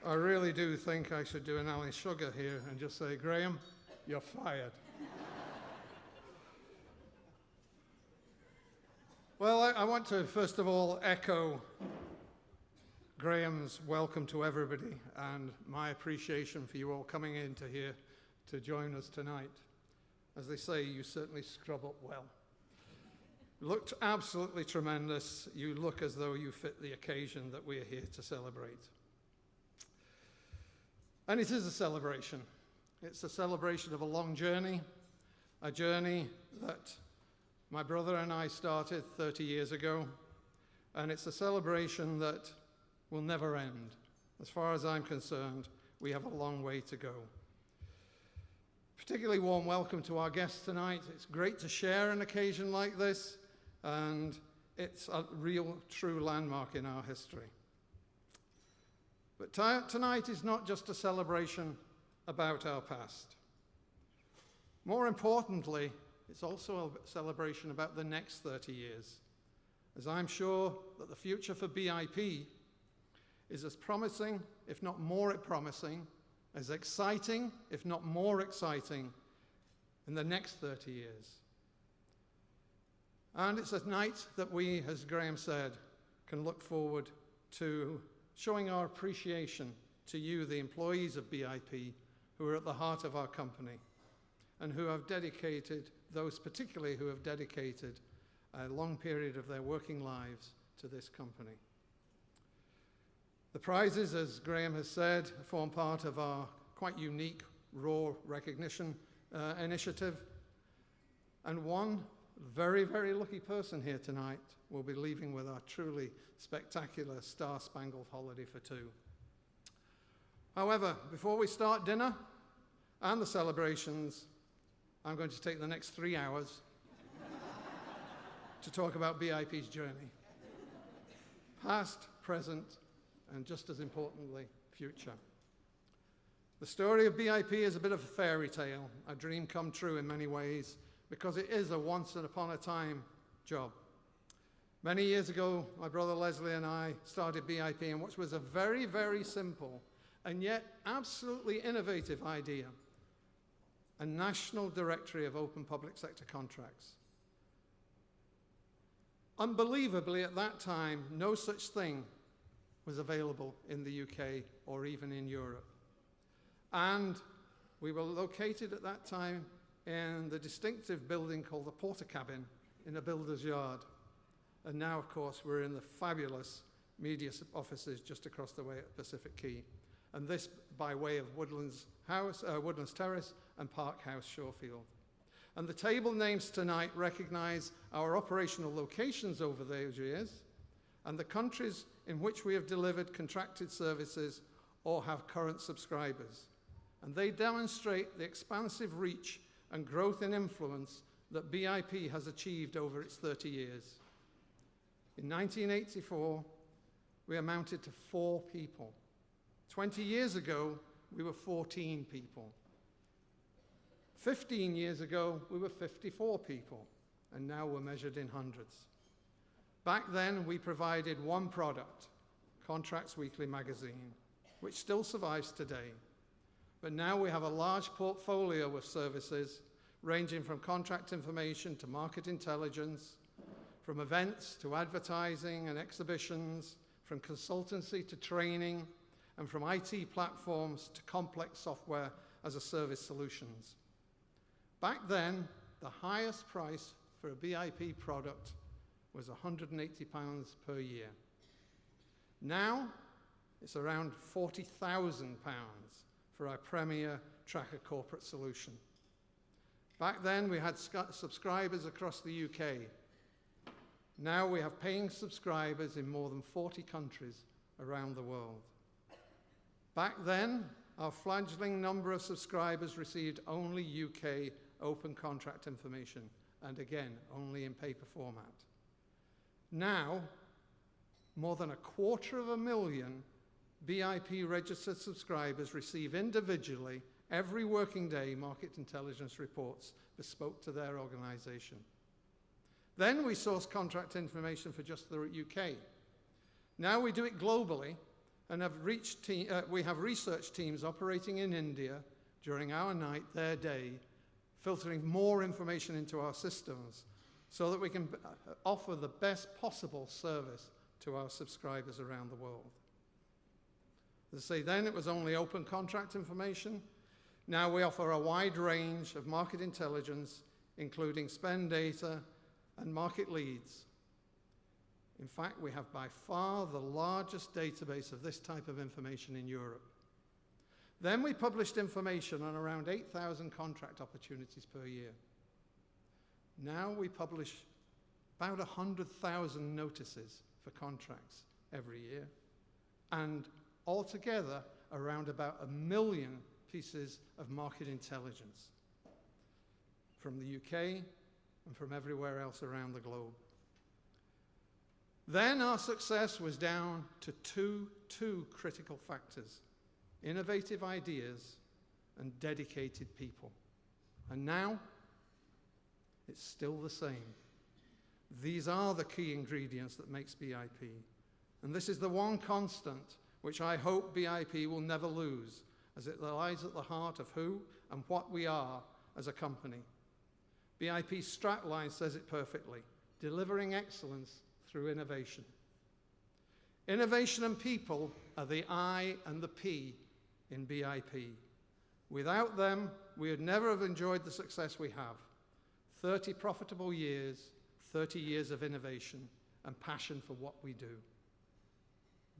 I really do think I should do an Ali Sugar here and just say, Graham, you're fired. Well, I want to first of all echo Graham's welcome to everybody and my appreciation for you all coming into here to join us tonight. As they say, you certainly scrub up well. Looked absolutely tremendous. You look as though you fit the occasion that we are here to celebrate. And it is a celebration. It's a celebration of a long journey, a journey that my brother and I started 30 years ago, and it's a celebration that will never end. As far as I'm concerned, we have a long way to go. Particularly warm welcome to our guests tonight. It's great to share an occasion like this, and it's a real, true landmark in our history. But tonight is not just a celebration about our past. More importantly, it's also a celebration about the next 30 years, as I'm sure that the future for BIP is as promising, if not more promising, as exciting, if not more exciting, in the next 30 years. And it's a night that we, as Graham said, can look forward to showing our appreciation to you, the employees of BIP, who are at the heart of our company, and who have dedicated, those particularly who have dedicated a long period of their working lives to this company. The prizes, as Graham has said, form part of our quite unique raw recognition initiative. And one very, very lucky person here tonight will be leaving with our truly spectacular Star-Spangled Holiday for Two. However, before we start dinner and the celebrations, I'm going to take the next 3 hours to talk about BIP's journey. Past, present, and just as importantly, future. The story of BIP is a bit of a fairy tale, a dream come true in many ways, because it is a once-upon-a-time job. Many years ago, my brother Leslie and I started BIP, and what was a very, very simple and yet absolutely innovative idea, a national directory of open public sector contracts. Unbelievably, at that time, no such thing was available in the UK or even in Europe. And we were located at that time in the distinctive building called the Porter Cabin in a builder's yard. And now, of course, we're in the fabulous media offices just across the way at Pacific Quay. And this by way of Woodlands Terrace and Park House, Shorefield. And the table names tonight recognize our operational locations over those years and the countries in which we have delivered contracted services or have current subscribers. And they demonstrate the expansive reach and growth in influence that BIP has achieved over its 30 years. In 1984, we amounted to 4 people. 20 years ago, we were 14 people. 15 years ago, we were 54 people, and now we're measured in hundreds. Back then, we provided one product, Contracts Weekly magazine, which still survives today. But now we have a large portfolio of services ranging from contract information to market intelligence, from events to advertising and exhibitions, from consultancy to training, and from IT platforms to complex software as a service solutions. Back then, the highest price for a BIP product was £180 per year. Now, it's around £40,000 for our premier tracker corporate solution. Back then, we had subscribers across the UK. Now we have paying subscribers in more than 40 countries around the world. Back then, our fledgling number of subscribers received only UK open contract information, and again, only in paper format. Now, more than 250,000 BIP registered subscribers receive individually every working day market intelligence reports bespoke to their organization. Then we source contract information for just the UK. Now we do it globally, and we have research teams operating in India during our night, their day, filtering more information into our systems so that we can offer the best possible service to our subscribers around the world. As I say, then it was only open contract information. Now we offer a wide range of market intelligence, including spend data and market leads. In fact, we have by far the largest database of this type of information in Europe. Then we published information on around 8,000 contract opportunities per year. Now we publish about 100,000 notices for contracts every year, and altogether around about 1 million pieces of market intelligence from the UK and from everywhere else around the globe. Then our success was down to two critical factors: innovative ideas and dedicated people. And now it's still the same. These are the key ingredients that makes BIP. And this is the one constant which I hope BIP will never lose, as it lies at the heart of who and what we are as a company. BIP's strapline says it perfectly: delivering excellence through innovation. Innovation and people are the I and the P in BIP. Without them, we would never have enjoyed the success we have. 30 profitable years, 30 years of innovation and passion for what we do.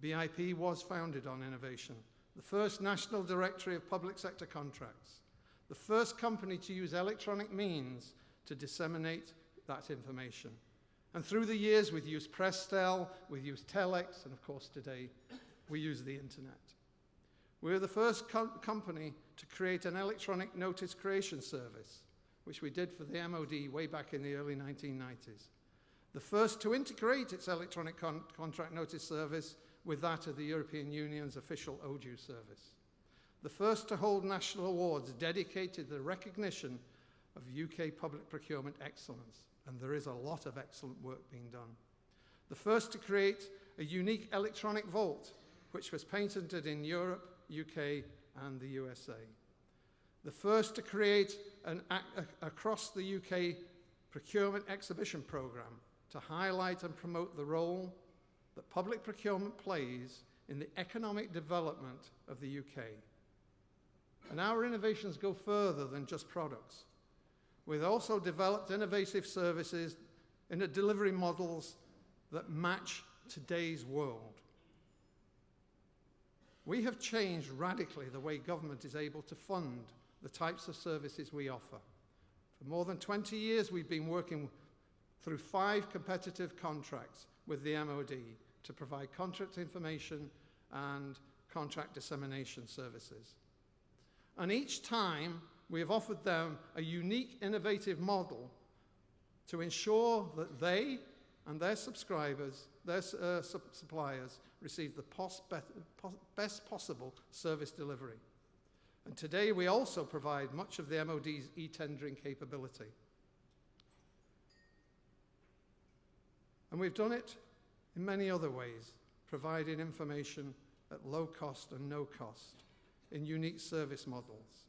BIP was founded on innovation, the first national directory of public sector contracts, the first company to use electronic means to disseminate that information. And through the years, we've used Prestel, we've used Telex, and of course today, we use the internet. We're the first company to create an electronic notice creation service, which we did for the MOD way back in the early 1990s. The first to integrate its electronic contract notice service with that of the European Union's official ODU service. The first to hold national awards dedicated to the recognition of UK public procurement excellence, and there is a lot of excellent work being done. The first to create a unique electronic vault, which was patented in Europe, UK, and the USA. The first to create an across the UK procurement exhibition program to highlight and promote the role that public procurement plays in the economic development of the UK. And our innovations go further than just products. We've also developed innovative services in the delivery models that match today's world. We have changed radically the way government is able to fund the types of services we offer. For more than 20 years, we've been working through 5 competitive contracts with the MOD to provide contract information and contract dissemination services. And each time, we have offered them a unique, innovative model to ensure that they and their subscribers, their suppliers, receive the best possible service delivery. And today, we also provide much of the MOD's e-tendering capability. And we've done it in many other ways, providing information at low cost and no cost in unique service models.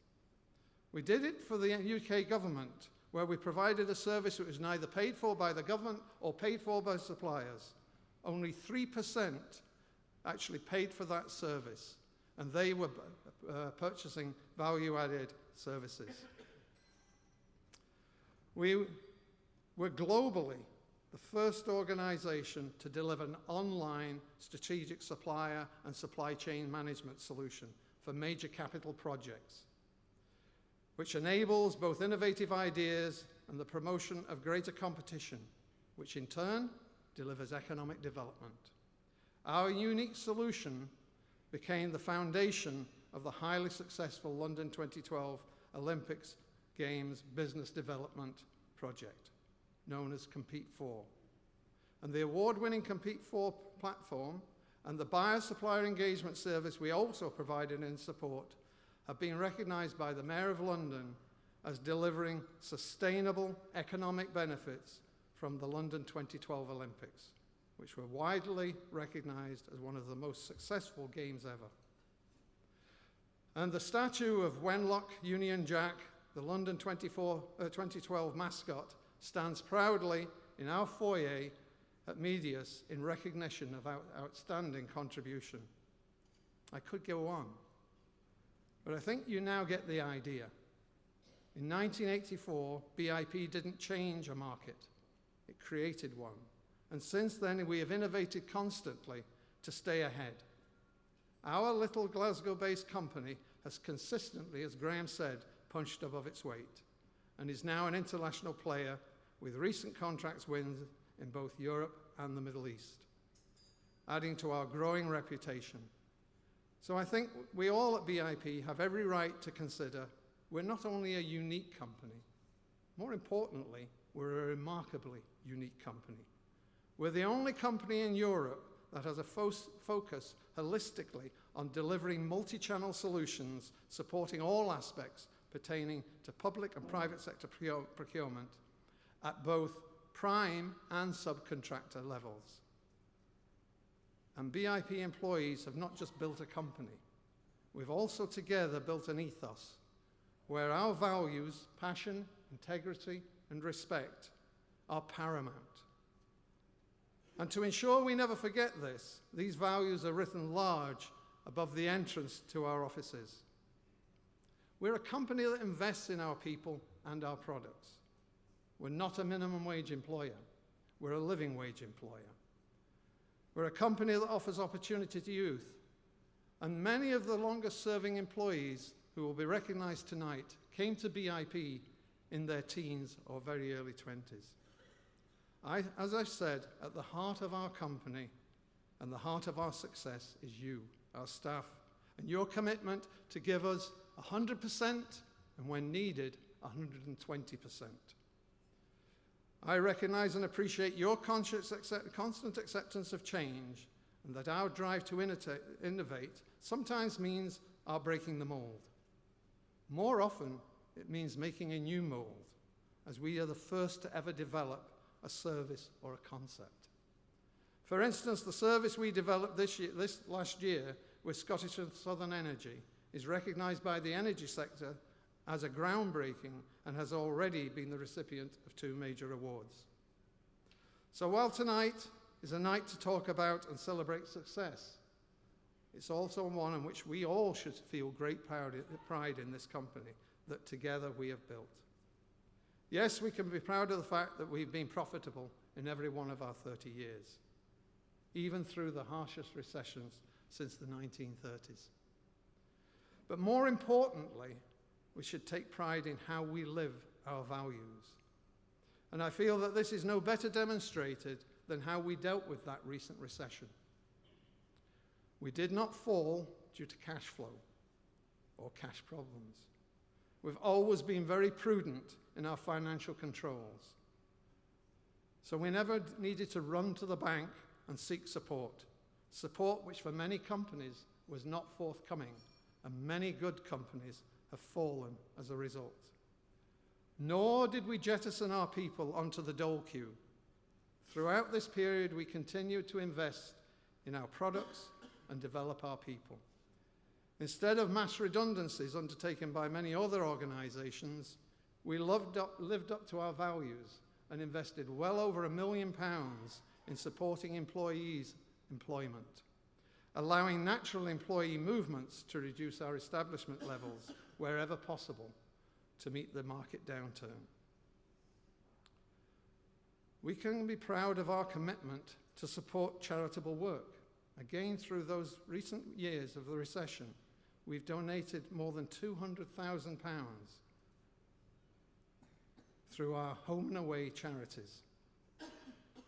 We did it for the UK government, where we provided a service that was neither paid for by the government or paid for by suppliers. Only 3% actually paid for that service, and they were purchasing value-added services. We were globally the first organization to deliver an online strategic supplier and supply chain management solution for major capital projects, which enables both innovative ideas and the promotion of greater competition, which in turn delivers economic development. Our unique solution became the foundation of the highly successful London 2012 Olympics Games Business Development Project, known as Compete4. And the award-winning Compete4 platform and the buyer-supplier engagement service we also provided in support have been recognized by the Mayor of London as delivering sustainable economic benefits from the London 2012 Olympics. which were widely recognized as one of the most successful games ever. And the statue of Wenlock Union Jack, the London 2012 mascot, stands proudly in our foyer at Medius in recognition of our outstanding contribution. I could go on, but I think you now get the idea. In 1984, BIP didn't change a market, it created one. And since then, we have innovated constantly to stay ahead. Our little Glasgow-based company has consistently, as Graham said, punched above its weight, and is now an international player with recent contracts wins in both Europe and the Middle East, adding to our growing reputation. So I think we all at BIP have every right to consider we're not only a unique company, more importantly, we're a remarkably unique company. We're the only company in Europe that has a focus holistically on delivering multi-channel solutions supporting all aspects pertaining to public and private sector procurement at both prime and subcontractor levels. And BIP employees have not just built a company, we've also together built an ethos where our values, passion, integrity, and respect are paramount. And to ensure we never forget this, these values are written large above the entrance to our offices. We're a company that invests in our people and our products. We're not a minimum wage employer. We're a living wage employer. We're a company that offers opportunity to youth. And many of the longest serving employees who will be recognized tonight came to BIP in their teens or very early 20s. As I've said, at the heart of our company and the heart of our success is you, our staff, and your commitment to give us 100% and when needed, 120%. I recognize and appreciate your constant acceptance of change and that our drive to innovate sometimes means our breaking the mold. More often, it means making a new mold, as we are the first to ever develop a service or a concept. For instance, the service we developed this last year with Scottish and Southern Energy is recognized by the energy sector as a groundbreaking and has already been the recipient of 2 major awards. So while tonight is a night to talk about and celebrate success, it's also one in which we all should feel great pride in this company that together we have built. Yes, we can be proud of the fact that we've been profitable in every one of our 30 years, even through the harshest recessions since the 1930s. But more importantly, we should take pride in how we live our values. And I feel that this is no better demonstrated than how we dealt with that recent recession. We did not fall due to cash flow or cash problems. We've always been very prudent in our financial controls. So we never needed to run to the bank and seek support which for many companies was not forthcoming, and many good companies have fallen as a result. Nor did we jettison our people onto the dole queue. Throughout this period, we continued to invest in our products and develop our people. Instead of mass redundancies undertaken by many other organizations, we lived up to our values and invested well over £1 million in supporting employees' employment, allowing natural employee movements to reduce our establishment levels wherever possible to meet the market downturn. We can be proud of our commitment to support charitable work. Again, through those recent years of the recession, we've donated more than £200,000 through our home and away charities.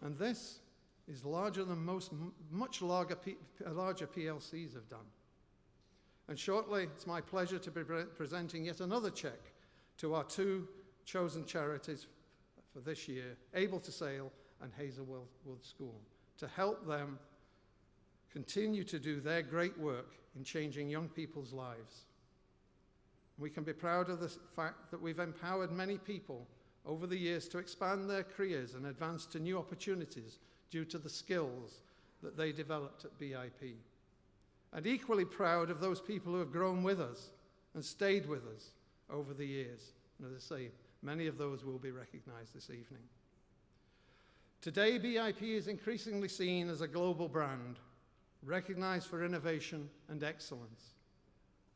And this is larger than much larger PLCs have done. And shortly, it's my pleasure to be presenting yet another check to our 2 chosen charities for this year, Able to Sail and Hazelwood School, to help them continue to do their great work in changing young people's lives. We can be proud of the fact that we've empowered many people over the years to expand their careers and advance to new opportunities due to the skills that they developed at BIP. And equally proud of those people who have grown with us and stayed with us over the years. And as I say, many of those will be recognized this evening. Today, BIP is increasingly seen as a global brand, recognized for innovation and excellence.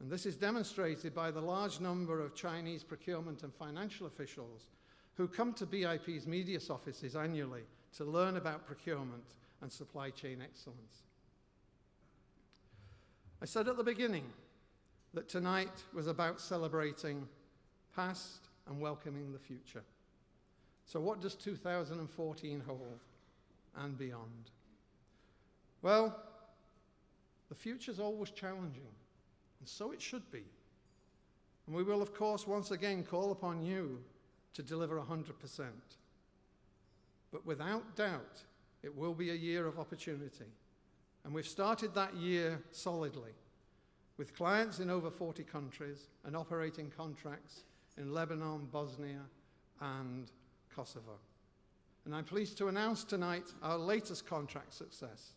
And this is demonstrated by the large number of Chinese procurement and financial officials who come to BIP's media offices annually to learn about procurement and supply chain excellence. I said at the beginning that tonight was about celebrating past and welcoming the future. So what does 2014 hold and beyond? Well, the future's always challenging, and so it should be. And we will, of course, once again call upon you to deliver 100%. But without doubt, it will be a year of opportunity. And we've started that year solidly, with clients in over 40 countries and operating contracts in Lebanon, Bosnia, and Kosovo. And I'm pleased to announce tonight our latest contract success,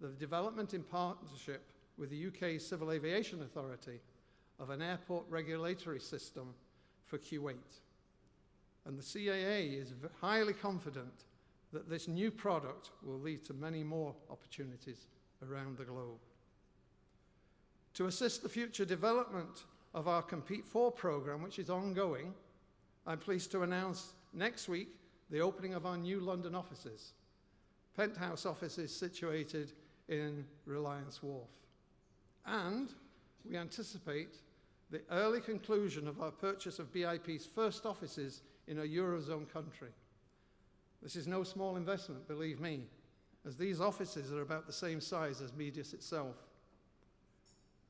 the development in partnership with the UK Civil Aviation Authority of an airport regulatory system for Kuwait. And the CAA is highly confident that this new product will lead to many more opportunities around the globe. To assist the future development of our Compete For program, which is ongoing, I'm pleased to announce next week the opening of our new London offices, penthouse offices situated in Reliance Wharf. And we anticipate the early conclusion of our purchase of BIP's first offices in a Eurozone country. This is no small investment, believe me, as these offices are about the same size as Medius itself.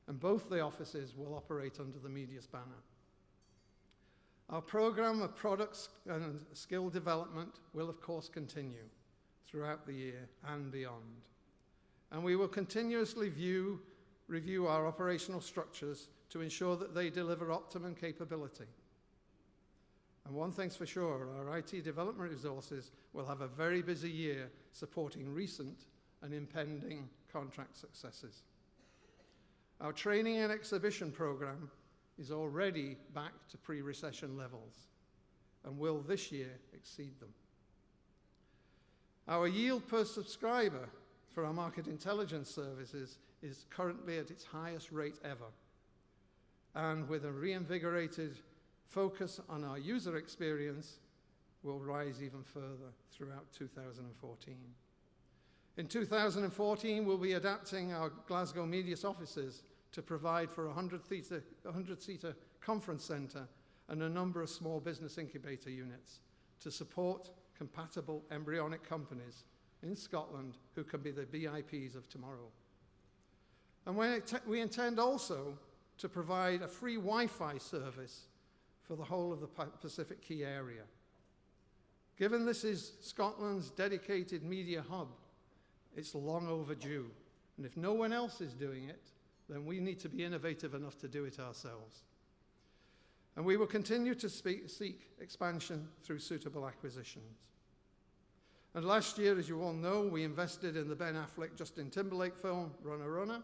And both the offices will operate under the Medius banner. Our program of products and skill development will, of course, continue throughout the year and beyond. And we will continuously review our operational structures to ensure that they deliver optimum capability. And one thing's for sure, our IT development resources will have a very busy year supporting recent and impending contract successes. Our training and exhibition program is already back to pre-recession levels and will this year exceed them. Our yield per subscriber for our market intelligence services is currently at its highest rate ever. And with a reinvigorated focus on our user experience, will rise even further throughout 2014. In 2014, we'll be adapting our Glasgow Medius offices to provide for a 100-seater conference centre and a number of small business incubator units to support compatible embryonic companies in Scotland who can be the BIPs of tomorrow. And we intend also to provide a free Wi-Fi service for the whole of the Pacific Key area. Given this is Scotland's dedicated media hub, it's long overdue. And if no one else is doing it, then we need to be innovative enough to do it ourselves. And we will continue to seek expansion through suitable acquisitions. And last year, as you all know, we invested in the Ben Affleck, Justin Timberlake film, Runner Runner.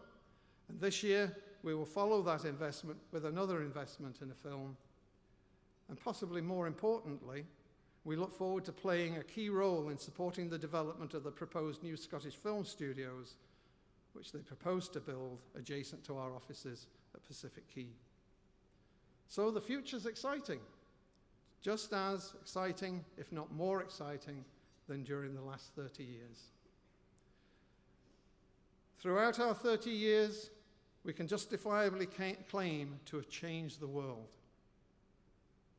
And this year, we will follow that investment with another investment in a film. And possibly more importantly, we look forward to playing a key role in supporting the development of the proposed new Scottish film studios, which they propose to build adjacent to our offices at Pacific Key. So the future's exciting, just as exciting, if not more exciting, than during the last 30 years. Throughout our 30 years, we can justifiably claim to have changed the world.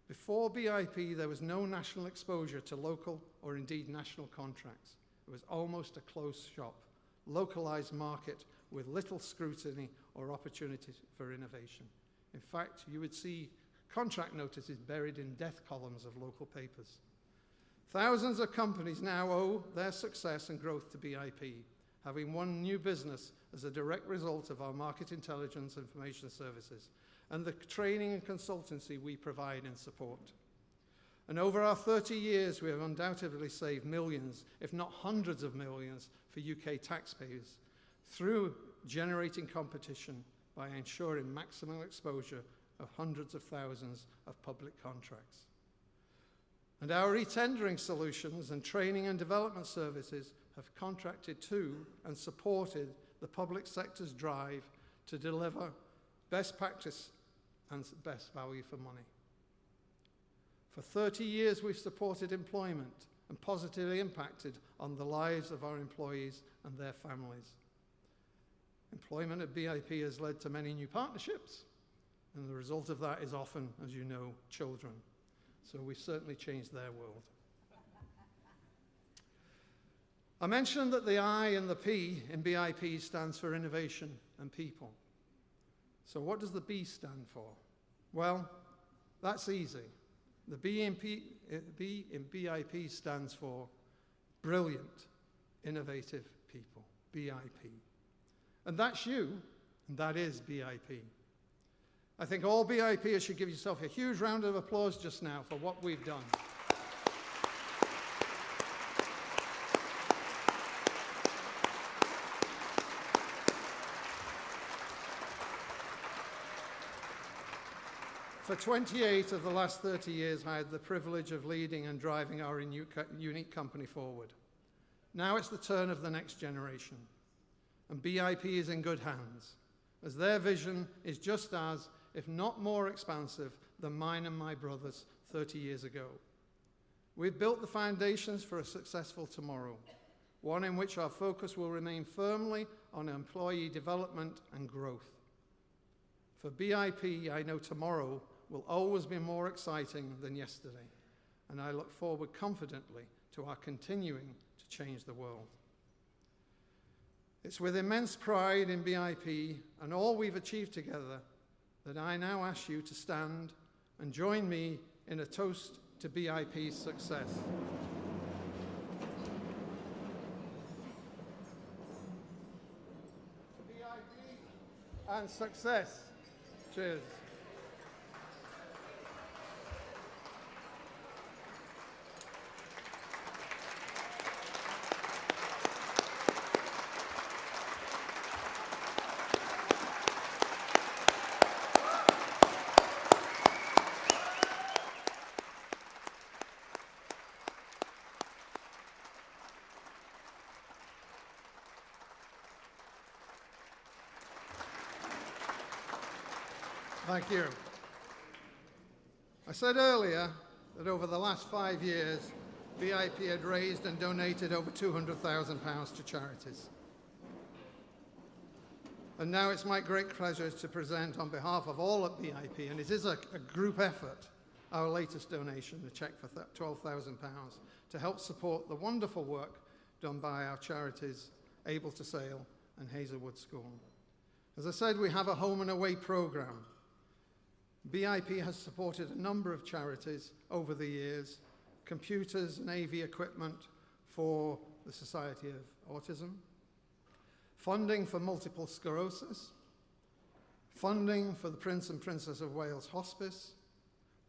Before BIP, there was no national exposure to local or indeed national contracts. It was almost a closed shop, localized market with little scrutiny or opportunity for innovation. In fact, you would see contract notices buried in death columns of local papers. Thousands of companies now owe their success and growth to BIP, having won new business as a direct result of our market intelligence information services and the training and consultancy we provide in support. And over our 30 years, we have undoubtedly saved millions, if not hundreds of millions, for UK taxpayers through generating competition by ensuring maximum exposure of hundreds of thousands of public contracts. And our retendering solutions and training and development services have contracted to and supported the public sector's drive to deliver best practice and best value for money. For 30 years, we've supported employment and positively impacted on the lives of our employees and their families. Employment at BIP has led to many new partnerships, and the result of that is often, as you know, children. So we've certainly changed their world. I mentioned that the I and the P in BIP stands for innovation and people. So what does the B stand for? Well, that's easy. The B in BIP stands for brilliant, innovative people, BIP. And that's you, and that is BIP. I think all BIPers should give yourself a huge round of applause just now for what we've done. For 28 of the last 30 years, I had the privilege of leading and driving our unique company forward. Now it's the turn of the next generation, and BIP is in good hands, as their vision is just as, if not more expansive, than mine and my brother's 30 years ago. We've built the foundations for a successful tomorrow, one in which our focus will remain firmly on employee development and growth. For BIP, I know tomorrow will always be more exciting than yesterday, and I look forward confidently to our continuing to change the world. It's with immense pride in BIP and all we've achieved together that I now ask you to stand and join me in a toast to BIP's success. To BIP and success. Cheers. Thank you. I said earlier that over the last 5 years, BIP had raised and donated over £200,000 to charities. And now it's my great pleasure to present on behalf of all at BIP, and it is a group effort, our latest donation, a cheque for £12,000 to help support the wonderful work done by our charities, Able to Sail and Hazelwood School. As I said, we have a home and away programme. BIP has supported a number of charities over the years, computers and AV equipment for the Society of Autism, funding for multiple sclerosis, funding for the Prince and Princess of Wales Hospice,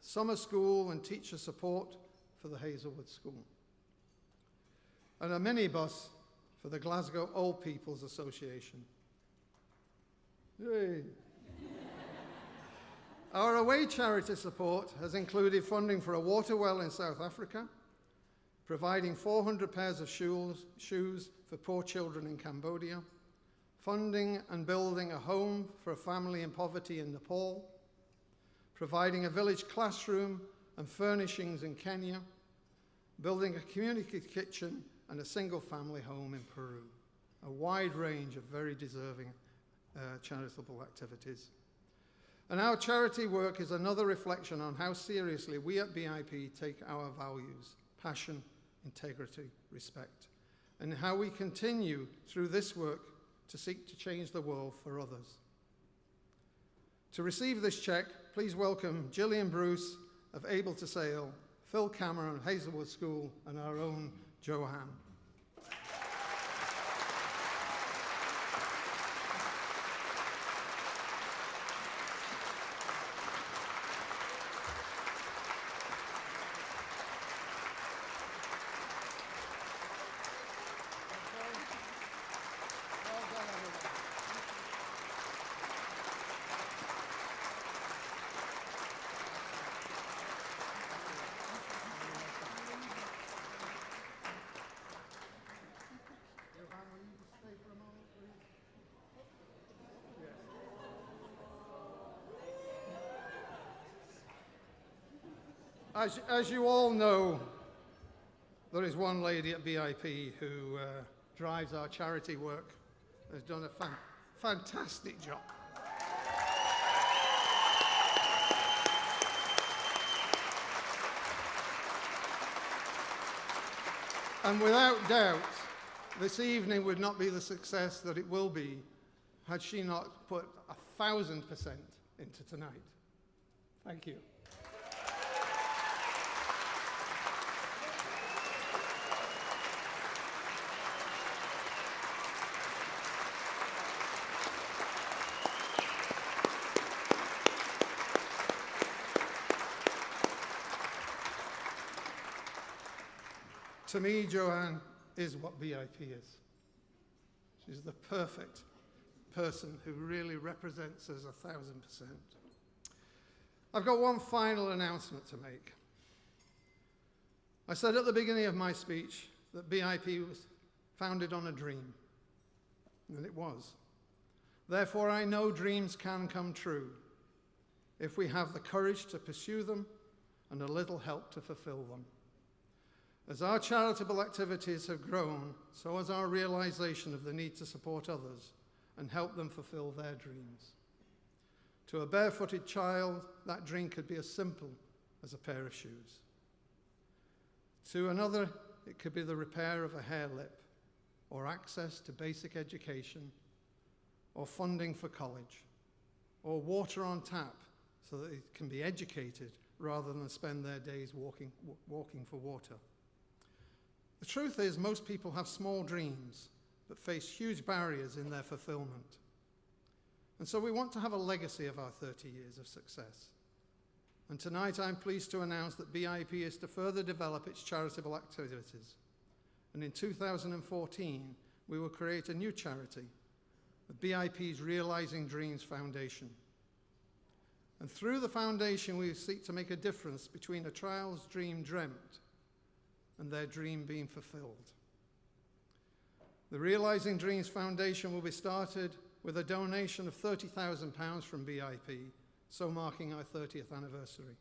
summer school and teacher support for the Hazelwood School, and a minibus for the Glasgow Old People's Association. Yay! Our away charity support has included funding for a water well in South Africa, providing 400 pairs of shoes for poor children in Cambodia, funding and building a home for a family in poverty in Nepal, providing a village classroom and furnishings in Kenya, building a community kitchen and a single-family home in Peru. A wide range of very deserving charitable activities. And our charity work is another reflection on how seriously we at BIP take our values, passion, integrity, respect, and how we continue through this work to seek to change the world for others. To receive this cheque, please welcome Gillian Bruce of Able to Sail, Phil Cameron of Hazelwood School, and our own Joanne. As you all know, there is one lady at BIP who drives our charity work, has done a fantastic job. And without doubt, this evening would not be the success that it will be had she not put 1,000% into tonight. Thank you. To me, Joanne is what BIP is. She's the perfect person who really represents us 1,000%. I've got one final announcement to make. I said at the beginning of my speech that BIP was founded on a dream, and it was. Therefore, I know dreams can come true if we have the courage to pursue them and a little help to fulfill them. As our charitable activities have grown, so has our realization of the need to support others and help them fulfill their dreams. To a barefooted child, that dream could be as simple as a pair of shoes. To another, it could be the repair of a hair lip, or access to basic education, or funding for college, or water on tap so that they can be educated rather than spend their days walking for water. The truth is, most people have small dreams, but face huge barriers in their fulfillment. And so we want to have a legacy of our 30 years of success. And tonight I'm pleased to announce that BIP is to further develop its charitable activities. And in 2014, we will create a new charity, the BIP's Realizing Dreams Foundation. And through the foundation, we seek to make a difference between a child's dream dreamt and their dream being fulfilled. The Realizing Dreams Foundation will be started with a donation of £30,000 from BIP, so marking our 30th anniversary.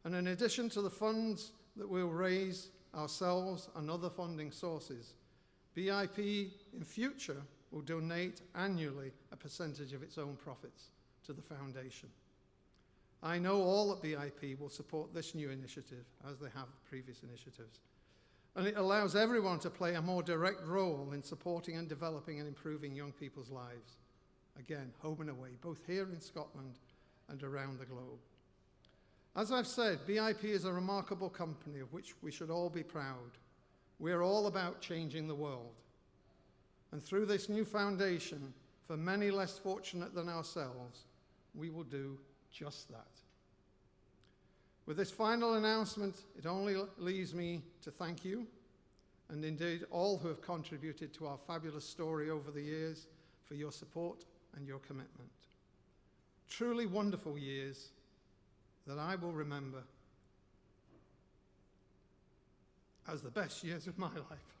And in addition to the funds that we'll raise ourselves and other funding sources, BIP in future will donate annually a percentage of its own profits to the foundation. I know all at BIP will support this new initiative, as they have previous initiatives. And it allows everyone to play a more direct role in supporting and developing and improving young people's lives. Again, home and away, both here in Scotland and around the globe. As I've said, BIP is a remarkable company of which we should all be proud. We're all about changing the world. And through this new foundation, for many less fortunate than ourselves, we will do just that. With this final announcement, it only leaves me to thank you, and indeed all who have contributed to our fabulous story over the years, for your support and your commitment. Truly wonderful years that I will remember as the best years of my life.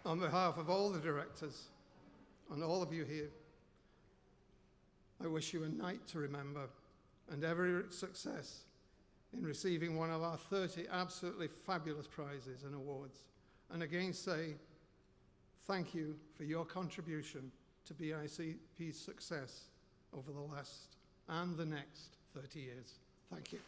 On behalf of all the directors and all of you here, I wish you a night to remember and every success in receiving one of our 30 absolutely fabulous prizes and awards. And again say thank you for your contribution to BIP's success over the last and the next 30 years. Thank you.